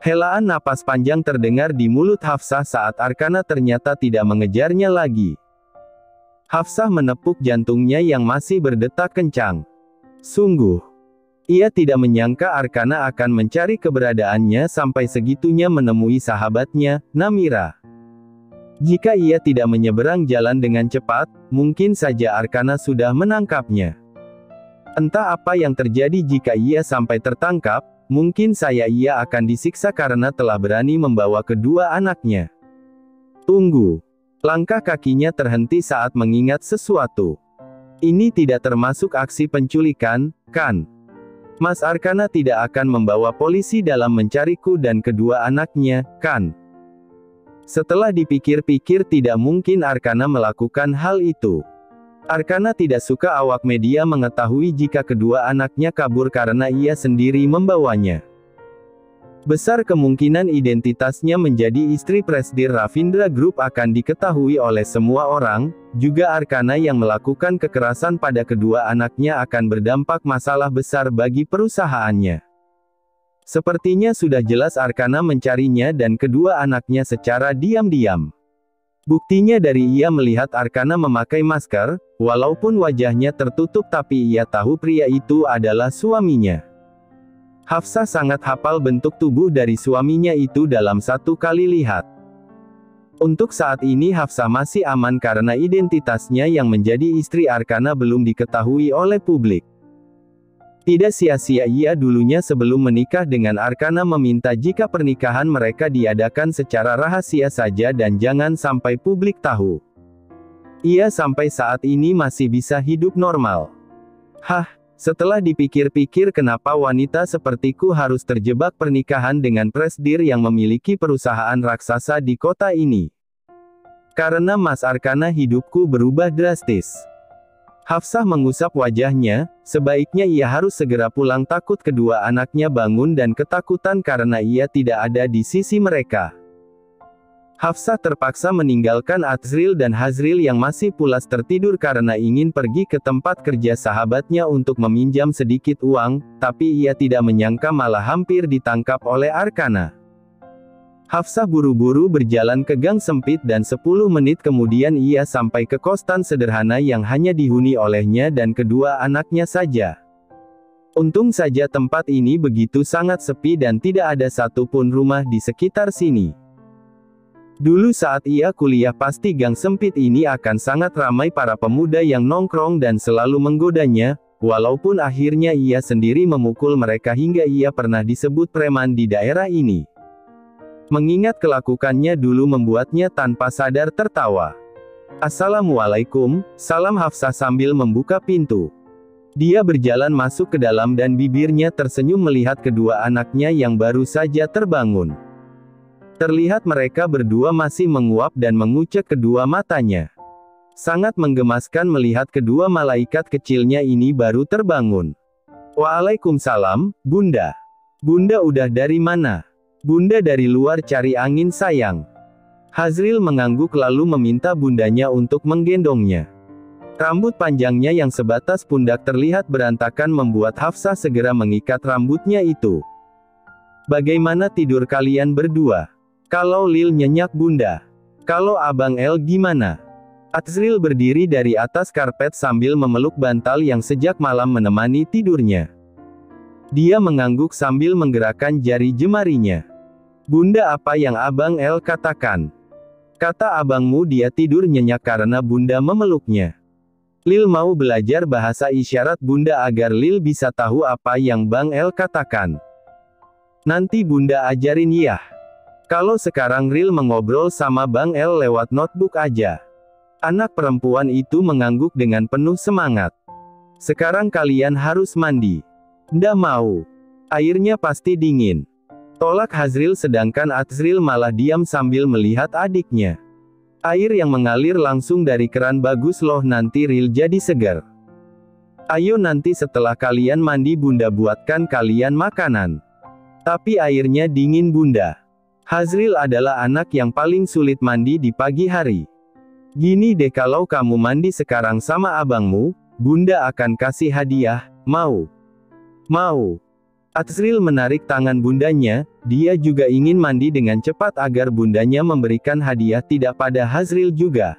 Helaan napas panjang terdengar di mulut Hafsah saat Arkana ternyata tidak mengejarnya lagi. Hafsah menepuk jantungnya yang masih berdetak kencang. Sungguh, ia tidak menyangka Arkana akan mencari keberadaannya sampai segitunya menemui sahabatnya, Namira. Jika ia tidak menyeberang jalan dengan cepat, mungkin saja Arkana sudah menangkapnya. Entah apa yang terjadi jika ia sampai tertangkap, mungkin ia akan disiksa karena telah berani membawa kedua anaknya. Tunggu. Langkah kakinya terhenti saat mengingat sesuatu. Ini tidak termasuk aksi penculikan, kan? Mas Arkana tidak akan membawa polisi dalam mencariku dan kedua anaknya, kan? Setelah dipikir-pikir tidak mungkin Arkana melakukan hal itu. Arkana tidak suka awak media mengetahui jika kedua anaknya kabur karena ia sendiri membawanya. Besar kemungkinan identitasnya menjadi istri Presdir Ravindra Group akan diketahui oleh semua orang, juga Arkana yang melakukan kekerasan pada kedua anaknya akan berdampak masalah besar bagi perusahaannya. Sepertinya sudah jelas Arkana mencarinya dan kedua anaknya secara diam-diam. Buktinya dari ia melihat Arkana memakai masker, walaupun wajahnya tertutup tapi ia tahu pria itu adalah suaminya. Hafsah sangat hafal bentuk tubuh dari suaminya itu dalam satu kali lihat. Untuk saat ini Hafsah masih aman karena identitasnya yang menjadi istri Arkana belum diketahui oleh publik. Tidak sia-sia ia dulunya sebelum menikah dengan Arkana meminta jika pernikahan mereka diadakan secara rahasia saja dan jangan sampai publik tahu. Ia sampai saat ini masih bisa hidup normal. Setelah dipikir-pikir kenapa wanita sepertiku harus terjebak pernikahan dengan presdir yang memiliki perusahaan raksasa di kota ini. Karena Mas Arkana hidupku berubah drastis. Hafsah mengusap wajahnya, sebaiknya ia harus segera pulang takut kedua anaknya bangun dan ketakutan karena ia tidak ada di sisi mereka. Hafsah terpaksa meninggalkan Atsril dan Hazril yang masih pulas tertidur karena ingin pergi ke tempat kerja sahabatnya untuk meminjam sedikit uang, tapi ia tidak menyangka malah hampir ditangkap oleh Arkana. Hafsah buru-buru berjalan ke gang sempit dan 10 menit kemudian ia sampai ke kostan sederhana yang hanya dihuni olehnya dan kedua anaknya saja. Untung saja tempat ini begitu sangat sepi dan tidak ada satupun rumah di sekitar sini. Dulu saat ia kuliah pasti gang sempit ini akan sangat ramai para pemuda yang nongkrong dan selalu menggodanya, walaupun akhirnya ia sendiri memukul mereka hingga ia pernah disebut preman di daerah ini. Mengingat kelakuannya dulu membuatnya tanpa sadar tertawa. Assalamualaikum, salam Hafsah sambil membuka pintu. Dia berjalan masuk ke dalam dan bibirnya tersenyum melihat kedua anaknya yang baru saja terbangun. Terlihat mereka berdua masih menguap dan mengucek kedua matanya. Sangat menggemaskan melihat kedua malaikat kecilnya ini baru terbangun. Waalaikumsalam, Bunda. Bunda udah dari mana? Bunda dari luar cari angin sayang. Hazril mengangguk lalu meminta bundanya untuk menggendongnya. Rambut panjangnya yang sebatas pundak terlihat berantakan membuat Hafsah segera mengikat rambutnya itu. Bagaimana tidur kalian berdua? Kalau Lil nyenyak Bunda. Kalau Abang El gimana? Atsril berdiri dari atas karpet sambil memeluk bantal yang sejak malam menemani tidurnya. Dia mengangguk sambil menggerakkan jari jemarinya. Bunda apa yang Abang El katakan? Kata abangmu dia tidur nyenyak karena Bunda memeluknya. Lil mau belajar bahasa isyarat Bunda agar Lil bisa tahu apa yang Bang El katakan. Nanti Bunda ajarin ya. Kalau sekarang Lil mengobrol sama Bang El lewat notebook aja. Anak perempuan itu mengangguk dengan penuh semangat. Sekarang kalian harus mandi. Ndak mau. Airnya pasti dingin. Tolak Hazril sedangkan Atsril malah diam sambil melihat adiknya. Air yang mengalir langsung dari keran bagus loh nanti Ril jadi segar. Ayo nanti setelah kalian mandi Bunda buatkan kalian makanan. Tapi airnya dingin Bunda. Hazril adalah anak yang paling sulit mandi di pagi hari. Gini deh kalau kamu mandi sekarang sama abangmu, Bunda akan kasih hadiah, mau? Mau? Atsril menarik tangan bundanya, dia juga ingin mandi dengan cepat agar bundanya memberikan hadiah tidak pada Hazril juga.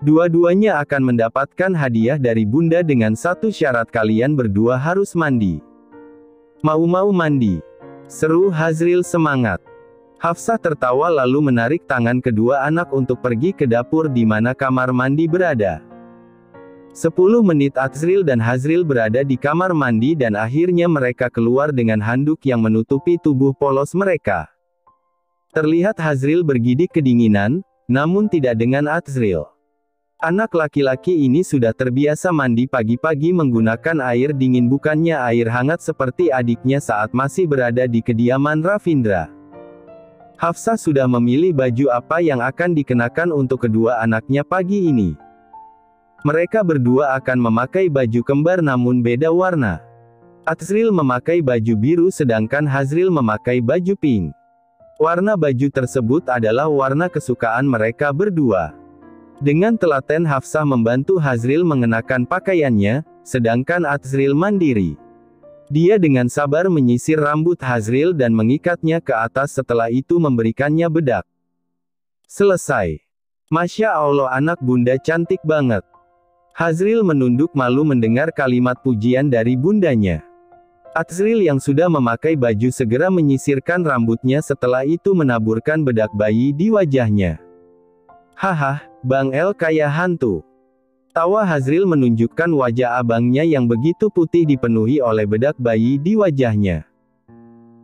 Dua-duanya akan mendapatkan hadiah dari bunda dengan satu syarat, kalian berdua harus mandi. Mau-mau mandi? Seru Hazril semangat. Hafsah tertawa lalu menarik tangan kedua anak untuk pergi ke dapur di mana kamar mandi berada. 10 menit Atsril dan Hazril berada di kamar mandi dan akhirnya mereka keluar dengan handuk yang menutupi tubuh polos mereka. Terlihat Hazril bergidik kedinginan, namun tidak dengan Atsril. Anak laki-laki ini sudah terbiasa mandi pagi-pagi menggunakan air dingin bukannya air hangat seperti adiknya saat masih berada di kediaman Ravindra. Hafsah sudah memilih baju apa yang akan dikenakan untuk kedua anaknya pagi ini. Mereka berdua akan memakai baju kembar namun beda warna. Atsril memakai baju biru sedangkan Hazril memakai baju pink. Warna baju tersebut adalah warna kesukaan mereka berdua. Dengan telaten Hafsah membantu Hazril mengenakan pakaiannya, sedangkan Atsril mandiri. Dia dengan sabar menyisir rambut Hazril dan mengikatnya ke atas, setelah itu memberikannya bedak. Selesai. Masya Allah, anak bunda cantik banget. Hazril menunduk malu mendengar kalimat pujian dari bundanya. Atsril yang sudah memakai baju segera menyisirkan rambutnya, setelah itu menaburkan bedak bayi di wajahnya. Haha, Bang El kayak hantu. Tawa Hazril menunjukkan wajah abangnya yang begitu putih dipenuhi oleh bedak bayi di wajahnya.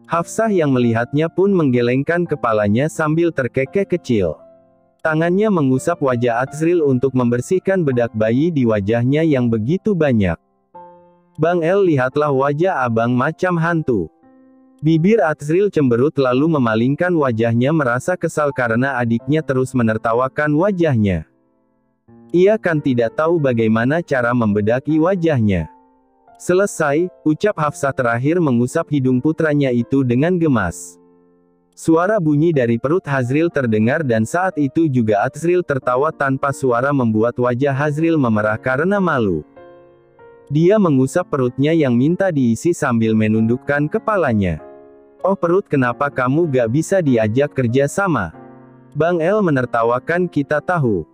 Hafsah yang melihatnya pun menggelengkan kepalanya sambil terkekeh kecil. Tangannya mengusap wajah Atsril untuk membersihkan bedak bayi di wajahnya yang begitu banyak. Bang El, lihatlah wajah abang macam hantu. Bibir Atsril cemberut lalu memalingkan wajahnya merasa kesal karena adiknya terus menertawakan wajahnya. Ia kan tidak tahu bagaimana cara membedaki wajahnya. Selesai, ucap Hafsah terakhir mengusap hidung putranya itu dengan gemas. Suara bunyi dari perut Hazril terdengar dan saat itu juga Atsril tertawa tanpa suara membuat wajah Hazril memerah karena malu. Dia mengusap perutnya yang minta diisi sambil menundukkan kepalanya. Oh perut, kenapa kamu gak bisa diajak kerja sama? Bang El menertawakan, kita tahu.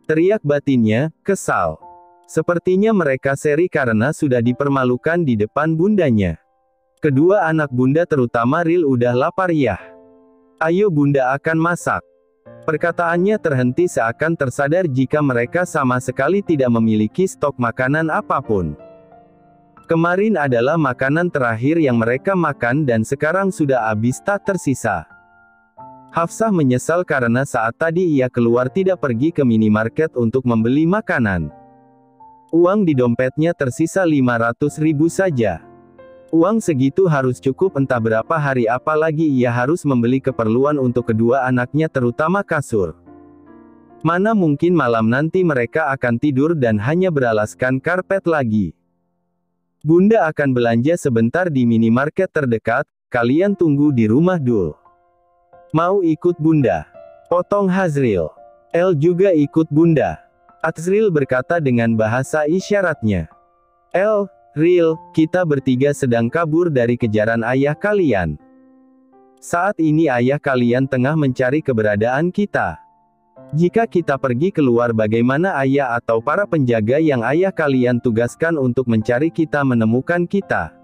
Teriak batinnya, kesal. Sepertinya mereka seri karena sudah dipermalukan di depan bundanya. Kedua anak bunda terutama Ril udah lapar ya. Ayo bunda akan masak. Perkataannya terhenti seakan tersadar jika mereka sama sekali tidak memiliki stok makanan apapun. Kemarin adalah makanan terakhir yang mereka makan dan sekarang sudah habis tak tersisa. Hafsah menyesal karena saat tadi ia keluar tidak pergi ke minimarket untuk membeli makanan. Uang di dompetnya tersisa 500.000 saja. Uang segitu harus cukup entah berapa hari, apalagi ia harus membeli keperluan untuk kedua anaknya terutama kasur. Mana mungkin malam nanti mereka akan tidur dan hanya beralaskan karpet lagi. Bunda akan belanja sebentar di minimarket terdekat, kalian tunggu di rumah dulu. Mau ikut bunda? Potong Hazril. El juga ikut bunda. Atsril berkata dengan bahasa isyaratnya. El, Ril, kita bertiga sedang kabur dari kejaran ayah kalian. Saat ini ayah kalian tengah mencari keberadaan kita. Jika kita pergi keluar, bagaimana ayah atau para penjaga yang ayah kalian tugaskan untuk mencari kita menemukan kita?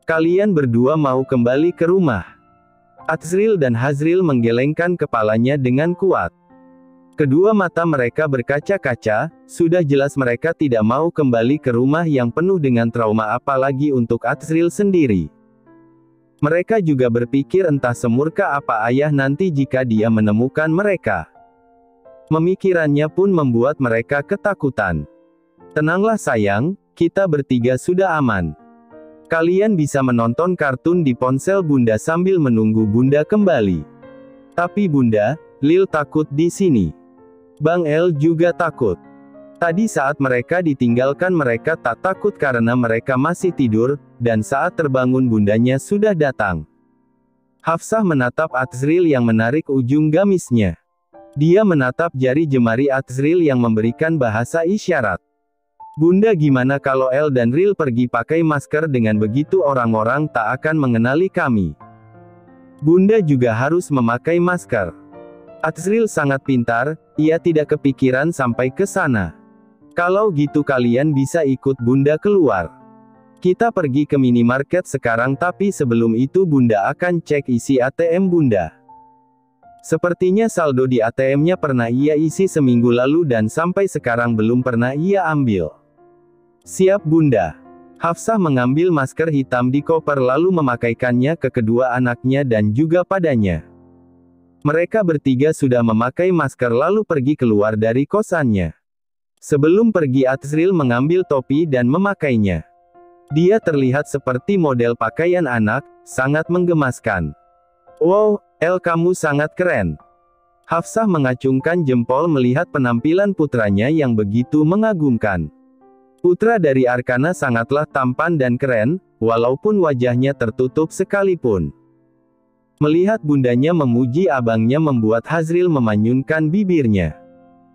Kalian berdua mau kembali ke rumah? Atsril dan Hazril menggelengkan kepalanya dengan kuat. Kedua mata mereka berkaca-kaca, sudah jelas mereka tidak mau kembali ke rumah yang penuh dengan trauma, apalagi untuk Atsril sendiri. Mereka juga berpikir entah semurka apa ayah nanti jika dia menemukan mereka. Memikirannya pun membuat mereka ketakutan. Tenanglah sayang, kita bertiga sudah aman. Kalian bisa menonton kartun di ponsel bunda sambil menunggu bunda kembali. Tapi bunda, Lil takut di sini. Bang El juga takut. Tadi saat mereka ditinggalkan mereka tak takut karena mereka masih tidur, dan saat terbangun bundanya sudah datang. Hafsah menatap Atsril yang menarik ujung gamisnya. Dia menatap jari jemari Atsril yang memberikan bahasa isyarat. Bunda, gimana kalau El dan Ril pergi pakai masker? Dengan begitu orang-orang tak akan mengenali kami. Bunda juga harus memakai masker. Azril sangat pintar, ia tidak kepikiran sampai ke sana. Kalau gitu kalian bisa ikut Bunda keluar. Kita pergi ke minimarket sekarang, tapi sebelum itu Bunda akan cek isi ATM Bunda. Sepertinya saldo di ATM-nya pernah ia isi seminggu lalu dan sampai sekarang belum pernah ia ambil. Siap Bunda. Hafsah mengambil masker hitam di koper lalu memakaikannya ke kedua anaknya dan juga padanya. Mereka bertiga sudah memakai masker lalu pergi keluar dari kosannya. Sebelum pergi Azril mengambil topi dan memakainya. Dia terlihat seperti model pakaian anak, sangat menggemaskan. Wow, El, kamu sangat keren. Hafsah mengacungkan jempol melihat penampilan putranya yang begitu mengagumkan. Putra dari Arkana sangatlah tampan dan keren, walaupun wajahnya tertutup sekalipun. Melihat bundanya memuji abangnya membuat Azril memanyunkan bibirnya.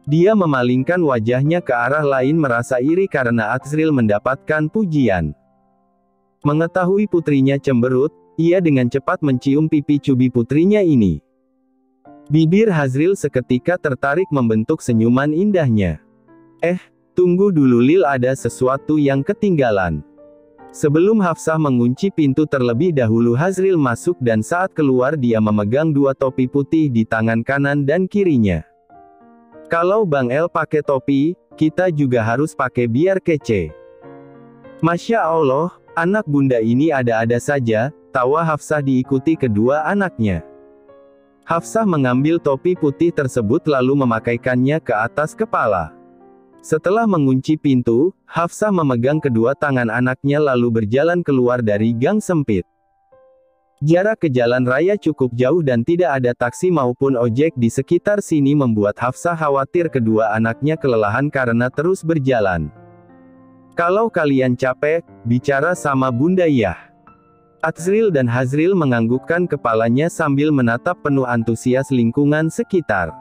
Dia memalingkan wajahnya ke arah lain merasa iri karena Azril mendapatkan pujian. Mengetahui putrinya cemberut, ia dengan cepat mencium pipi cubi putrinya ini. Bibir Azril seketika tertarik membentuk senyuman indahnya. Tunggu dulu Lil, ada sesuatu yang ketinggalan. Sebelum Hafsah mengunci pintu terlebih dahulu Azril masuk dan saat keluar dia memegang dua topi putih di tangan kanan dan kirinya. Kalau Bang El pakai topi, kita juga harus pakai biar kece. Masya Allah, anak Bunda ini ada-ada saja, tawa Hafsah diikuti kedua anaknya. Hafsah mengambil topi putih tersebut lalu memakaikannya ke atas kepala. Setelah mengunci pintu, Hafsah memegang kedua tangan anaknya lalu berjalan keluar dari gang sempit. Jarak ke jalan raya cukup jauh dan tidak ada taksi maupun ojek di sekitar sini membuat Hafsah khawatir kedua anaknya kelelahan karena terus berjalan. Kalau kalian capek, bicara sama Bunda ya. Azril dan Hazril menganggukkan kepalanya sambil menatap penuh antusias lingkungan sekitar.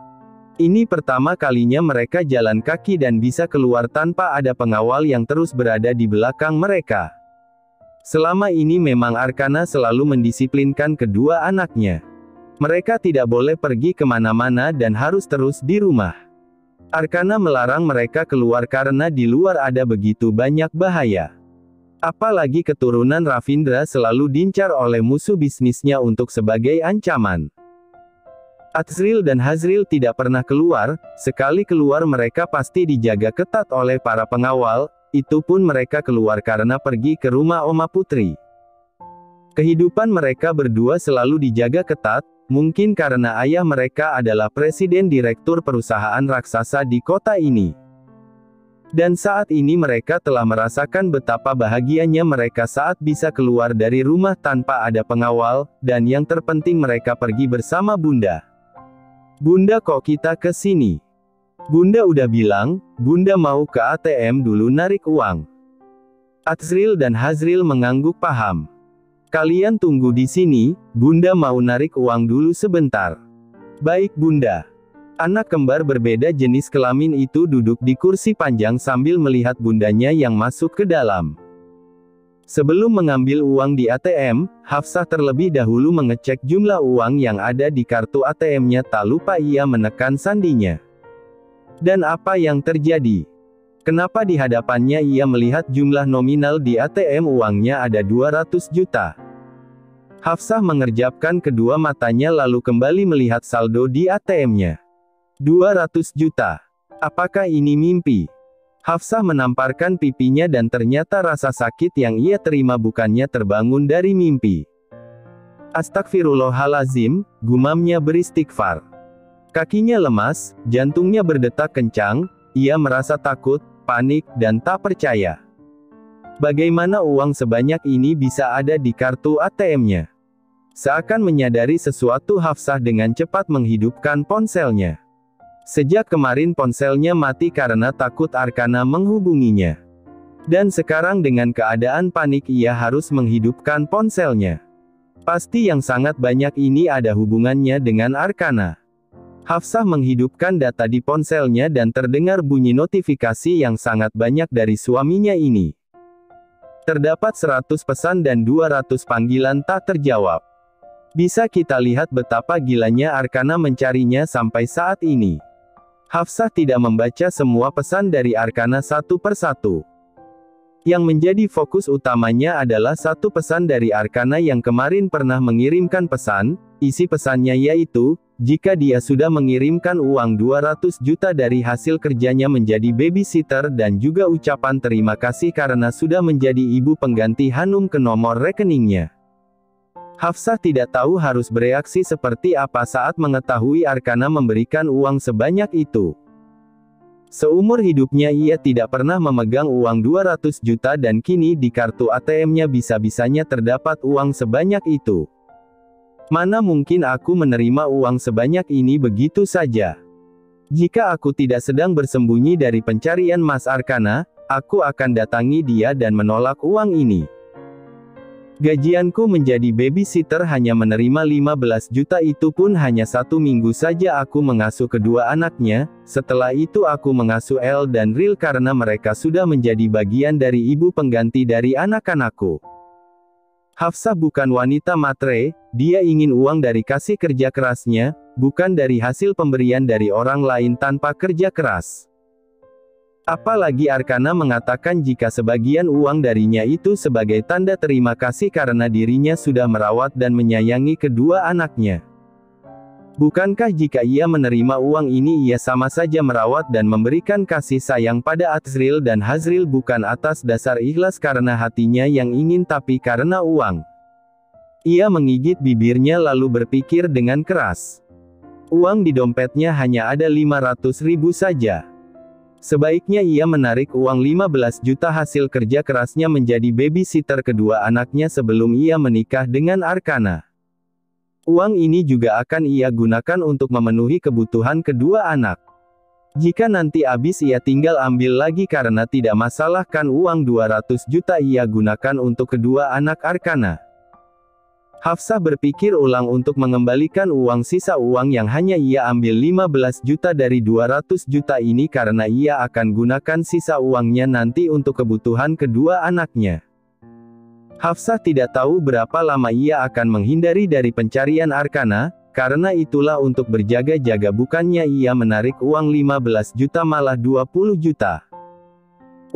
Ini pertama kalinya mereka jalan kaki dan bisa keluar tanpa ada pengawal yang terus berada di belakang mereka. Selama ini memang Arkana selalu mendisiplinkan kedua anaknya. Mereka tidak boleh pergi kemana-mana dan harus terus di rumah. Arkana melarang mereka keluar karena di luar ada begitu banyak bahaya. Apalagi keturunan Ravindra selalu diincar oleh musuh bisnisnya untuk sebagai ancaman. Azril dan Hazril tidak pernah keluar, sekali keluar mereka pasti dijaga ketat oleh para pengawal, itu pun mereka keluar karena pergi ke rumah Oma Putri. Kehidupan mereka berdua selalu dijaga ketat, mungkin karena ayah mereka adalah presiden direktur perusahaan raksasa di kota ini. Dan saat ini mereka telah merasakan betapa bahagianya mereka saat bisa keluar dari rumah tanpa ada pengawal, dan yang terpenting mereka pergi bersama Bunda. Bunda, kok kita ke sini? Bunda udah bilang, Bunda mau ke ATM dulu narik uang. Azril dan Hazril mengangguk paham. Kalian tunggu di sini, Bunda mau narik uang dulu sebentar. Baik Bunda. Anak kembar berbeda jenis kelamin itu duduk di kursi panjang sambil melihat bundanya yang masuk ke dalam. Sebelum mengambil uang di ATM, Hafsah terlebih dahulu mengecek jumlah uang yang ada di kartu ATM-nya, tak lupa ia menekan sandinya. Dan apa yang terjadi? Kenapa di hadapannya ia melihat jumlah nominal di ATM uangnya ada 200 juta? Hafsah mengerjapkan kedua matanya lalu kembali melihat saldo di ATM-nya. 200 juta. Apakah ini mimpi? Hafsah menamparkan pipinya dan ternyata rasa sakit yang ia terima bukannya terbangun dari mimpi. Astagfirullahalazim, gumamnya beristighfar. Kakinya lemas, jantungnya berdetak kencang, ia merasa takut, panik, dan tak percaya. Bagaimana uang sebanyak ini bisa ada di kartu ATM-nya? Seakan menyadari sesuatu Hafsah dengan cepat menghidupkan ponselnya. Sejak kemarin ponselnya mati karena takut Arkana menghubunginya. Dan sekarang dengan keadaan panik ia harus menghidupkan ponselnya. Pasti yang sangat banyak ini ada hubungannya dengan Arkana. Hafsah menghidupkan data di ponselnya dan terdengar bunyi notifikasi yang sangat banyak dari suaminya ini. Terdapat 100 pesan dan 200 panggilan tak terjawab. Bisa kita lihat betapa gilanya Arkana mencarinya sampai saat ini. Hafsah tidak membaca semua pesan dari Arkana satu persatu. Yang menjadi fokus utamanya adalah satu pesan dari Arkana yang kemarin pernah mengirimkan pesan. Isi pesannya yaitu, jika dia sudah mengirimkan uang 200 juta dari hasil kerjanya menjadi babysitter dan juga ucapan terima kasih karena sudah menjadi ibu pengganti Hanum ke nomor rekeningnya. Hafsah tidak tahu harus bereaksi seperti apa saat mengetahui Arkana memberikan uang sebanyak itu. Seumur hidupnya ia tidak pernah memegang uang 200 juta dan kini di kartu ATM-nya bisa-bisanya terdapat uang sebanyak itu. Mana mungkin aku menerima uang sebanyak ini begitu saja? Jika aku tidak sedang bersembunyi dari pencarian Mas Arkana, aku akan datangi dia dan menolak uang ini. Gajianku menjadi babysitter hanya menerima 15 juta, itu pun hanya 1 minggu saja aku mengasuh kedua anaknya, setelah itu aku mengasuh El dan Ril karena mereka sudah menjadi bagian dari ibu pengganti dari anak-anakku. Hafsah bukan wanita matre, dia ingin uang dari kasih kerja kerasnya, bukan dari hasil pemberian dari orang lain tanpa kerja keras. Apalagi Arkana mengatakan jika sebagian uang darinya itu sebagai tanda terima kasih karena dirinya sudah merawat dan menyayangi kedua anaknya. Bukankah jika ia menerima uang ini ia sama saja merawat dan memberikan kasih sayang pada Azril dan Hazril bukan atas dasar ikhlas karena hatinya yang ingin tapi karena uang? Ia menggigit bibirnya lalu berpikir dengan keras. Uang di dompetnya hanya ada 500 ribu saja. Sebaiknya ia menarik uang 15 juta hasil kerja kerasnya menjadi babysitter kedua anaknya sebelum ia menikah dengan Arkana. Uang ini juga akan ia gunakan untuk memenuhi kebutuhan kedua anak. Jika nanti habis ia tinggal ambil lagi karena tidak masalah kan uang 200 juta ia gunakan untuk kedua anak Arkana. Hafsah berpikir ulang untuk mengembalikan uang sisa uang yang hanya ia ambil 15 juta dari 200 juta ini karena ia akan gunakan sisa uangnya nanti untuk kebutuhan kedua anaknya. Hafsah tidak tahu berapa lama ia akan menghindari dari pencarian Arkana, karena itulah untuk berjaga-jaga bukannya ia menarik uang 15 juta malah 20 juta.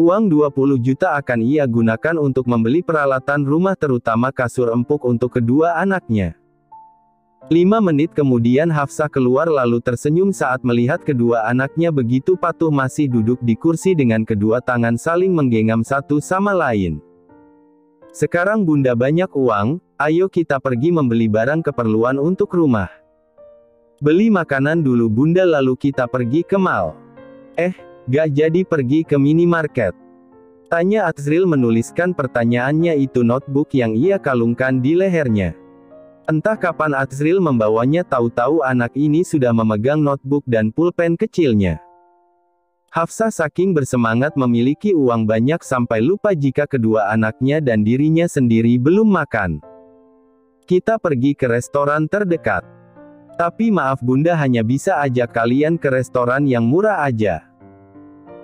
Uang 20 juta akan ia gunakan untuk membeli peralatan rumah terutama kasur empuk untuk kedua anaknya. 5 menit kemudian Hafsah keluar lalu tersenyum saat melihat kedua anaknya begitu patuh masih duduk di kursi dengan kedua tangan saling menggenggam satu sama lain. Sekarang bunda banyak uang, ayo kita pergi membeli barang keperluan untuk rumah. Beli makanan dulu bunda lalu kita pergi ke mall. Gak jadi pergi ke minimarket? Tanya Azril menuliskan pertanyaannya itu notebook yang ia kalungkan di lehernya. Entah kapan Azril membawanya tahu-tahu anak ini sudah memegang notebook dan pulpen kecilnya. Hafsah saking bersemangat memiliki uang banyak sampai lupa jika kedua anaknya dan dirinya sendiri belum makan. Kita pergi ke restoran terdekat. Tapi maaf bunda hanya bisa ajak kalian ke restoran yang murah aja.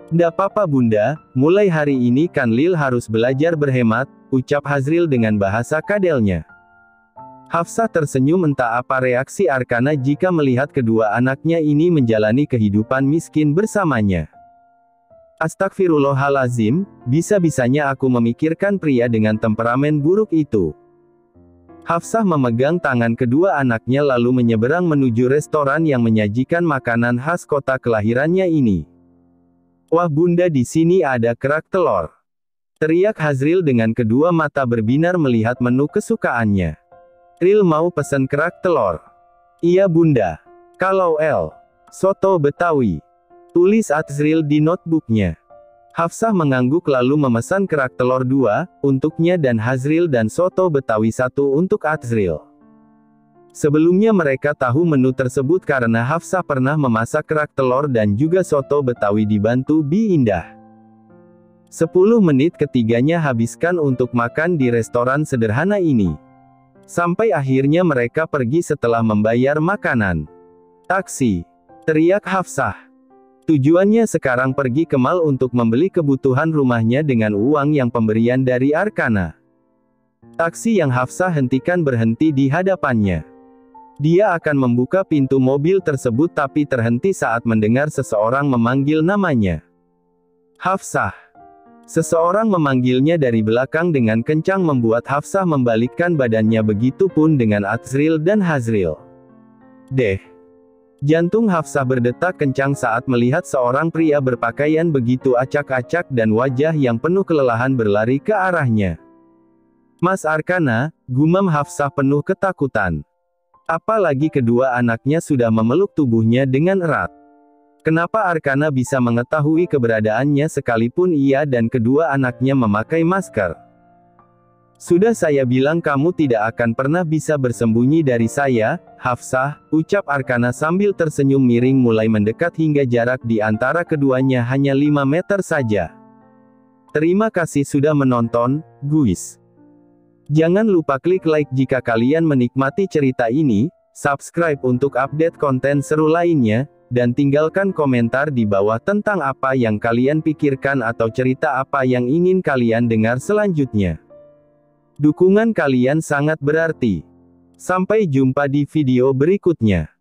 Ndak apa-apa bunda, mulai hari ini kan Lil harus belajar berhemat, ucap Hazril dengan bahasa kadelnya. Hafsah tersenyum entah apa reaksi Arkana jika melihat kedua anaknya ini menjalani kehidupan miskin bersamanya. Astagfirullahalazim, bisa-bisanya aku memikirkan pria dengan temperamen buruk itu. Hafsah memegang tangan kedua anaknya lalu menyeberang menuju restoran yang menyajikan makanan khas kota kelahirannya ini. Wah bunda di sini ada kerak telur. Teriak Hazril dengan kedua mata berbinar melihat menu kesukaannya. Ril mau pesen kerak telur. Iya bunda. Kalau El, soto Betawi. Tulis Azril di notebooknya. Hafsah mengangguk lalu memesan kerak telur 2, untuknya dan Hazril dan soto Betawi 1 untuk Azril. Sebelumnya mereka tahu menu tersebut karena Hafsah pernah memasak kerak telur dan juga soto Betawi dibantu Bi Indah. 10 menit ketiganya habiskan untuk makan di restoran sederhana ini. Sampai akhirnya mereka pergi setelah membayar makanan. Taksi. teriak Hafsah. Tujuannya sekarang pergi ke mall untuk membeli kebutuhan rumahnya dengan uang yang pemberian dari Arkana. Taksi yang Hafsah hentikan berhenti di hadapannya. Dia akan membuka pintu mobil tersebut tapi terhenti saat mendengar seseorang memanggil namanya. Hafsah. Seseorang memanggilnya dari belakang dengan kencang membuat Hafsah membalikkan badannya, begitu pun dengan Azril dan Hazril. Deh. Jantung Hafsah berdetak kencang saat melihat seorang pria berpakaian begitu acak-acak dan wajah yang penuh kelelahan berlari ke arahnya. Mas Arkana, gumam Hafsah penuh ketakutan. Apalagi kedua anaknya sudah memeluk tubuhnya dengan erat. Kenapa Arkana bisa mengetahui keberadaannya sekalipun ia dan kedua anaknya memakai masker? Sudah saya bilang kamu tidak akan pernah bisa bersembunyi dari saya, Hafsah, ucap Arkana sambil tersenyum miring mulai mendekat hingga jarak di antara keduanya hanya 5 meter saja. Terima kasih sudah menonton, guys. Jangan lupa klik like jika kalian menikmati cerita ini, subscribe untuk update konten seru lainnya, dan tinggalkan komentar di bawah tentang apa yang kalian pikirkan atau cerita apa yang ingin kalian dengar selanjutnya. Dukungan kalian sangat berarti. Sampai jumpa di video berikutnya.